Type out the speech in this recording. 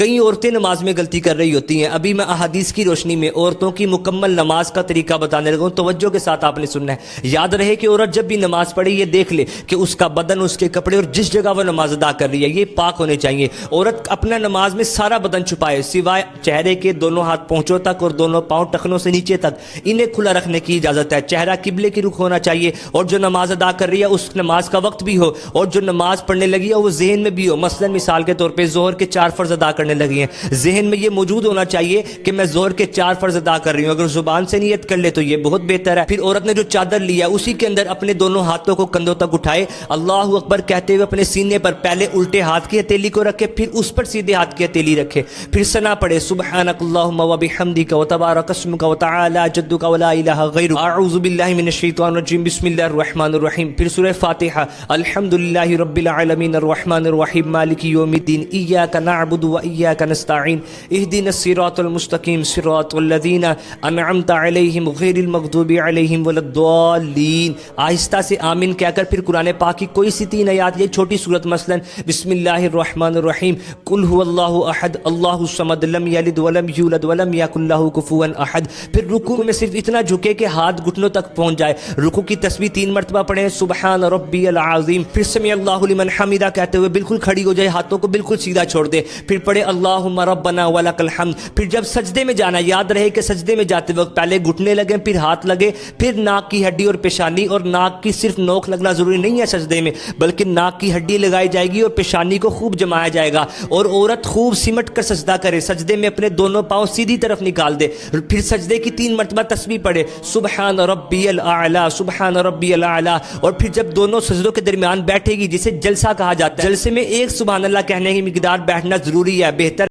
कई औरतें नमाज में गलती कर रही होती हैं। अभी मैं अहादीस की रोशनी में औरतों की मुकम्मल नमाज का तरीका बताने लगा हूं, तवज्जो के साथ आपने सुनना है। याद रहे कि औरत जब भी नमाज पढ़े ये देख ले कि उसका बदन, उसके कपड़े और जिस जगह वो नमाज अदा कर रही है ये पाक होने चाहिए। औरत अपना नमाज में सारा बदन छुपाए सिवाय चेहरे के, दोनों हाथ पहुंचों तक और दोनों पांव टखनों से नीचे तक, इन्हें खुला रखने की इजाजत है। चेहरा किबले की रुख होना चाहिए और जो नमाज अदा कर रही है उस नमाज का वक्त भी हो और जो नमाज पढ़ने लगी है वो जहन में भी हो। मसलन मिसाल के तौर पे जोहर के 4 फर्ज अदा करने लगी हैं, जहन में ये मौजूद होना चाहिए कि मैं जोहर के 4 फर्ज अदा कर रही हूं। अगर जुबान से नियत कर ले तो ये बहुत बेहतर है। फिर औरत ने जो चादर लिया उसी के अंदर अपने दोनों हाथों को कंधों तक उठाए, अल्लाहु अकबर कहते हुए अपने सीने पर पहले उल्टे हाथ की हथेली को रखे, फिर उस पर सीधे हाथ की हथेली रखे, फिर सना पढ़े सुब्हानकल्लाहुम्मा व बिहम्दिका व तबारक अस्मुका व तआला जद्दुका व ला इलाहा गैरुक अऊज़ु बिल्लाहि मिनश शैतानिर रजीम बिस्मिल्लाहिर रहमानिर रहीम। फिर सूरह फातिहा अल्हम्दुलिल्लाहि रब्बिल आलमीन अर्रहमानिर रहीम मालिकि यौमिद्दीन इय्याका नअबुदु व इय्याका नस्तईन इहदिनस सिरातल मुस्तकीम सिरातल लज़ीना अनअमता अलैहिम गैरिल मग़दूबि अलैहिम वलद्दालीन। आहिस्ता से आमीन कहकर फिर कुरान पाक की कोई सी 3 आयत, ये छोटी सूरत मसलन बिस्मिल्लाहिर रहमानिर रहीम कुल हुवल्लाहु अहद अल्लाहु समद लम यलिद वलम यूलद वलम यकुल लहू कुफुवन अहद। फिर रुकू में सिर्फ इतना झुके कि हाथ घुटनों तक पहुंच जाए। रुकू की तस्बीह 3 मरतबा पढ़े सुबहान रब्बियल आज़ीम, फिर समी अल्लाहु लिमन हमिदा कहते हुए बिल्कुल खड़ी हो जाए, हाथों को बिल्कुल सीधा छोड़ दे, फिर पढ़े अल्लाहुम्मा रब्बना वलकल हम्द। फिर जब सजदे में जाना, याद रहे कि सजदे में जाते वक्त पहले घुटने लगे, फिर हाथ लगे, फिर नाक की हड्डी और पेशानी, और नाक की सिर्फ नोक लगना जरूरी नहीं है सजदे में, बल्कि नाक की हड्डी लगाई जाएगी और पेशानी को खूब जमाया जाएगा। और औरत खूब सिमट कर सजदा करे, सजदे में अपने दोनों पांव सीधी तरफ निकाल दे। फिर सजदे की 3 मरतबा तस्बीह पढ़े सुबहान रब्बियल आला सुबहान रब्बियल आला। और फिर जब दोनों सजदों के दरमियान बैठेगी, जिसे जलसा कहा जाता है, जलसे में एक सुबहान अल्लाह कहने की मिकदार बैठना जरूरी है। बेहतर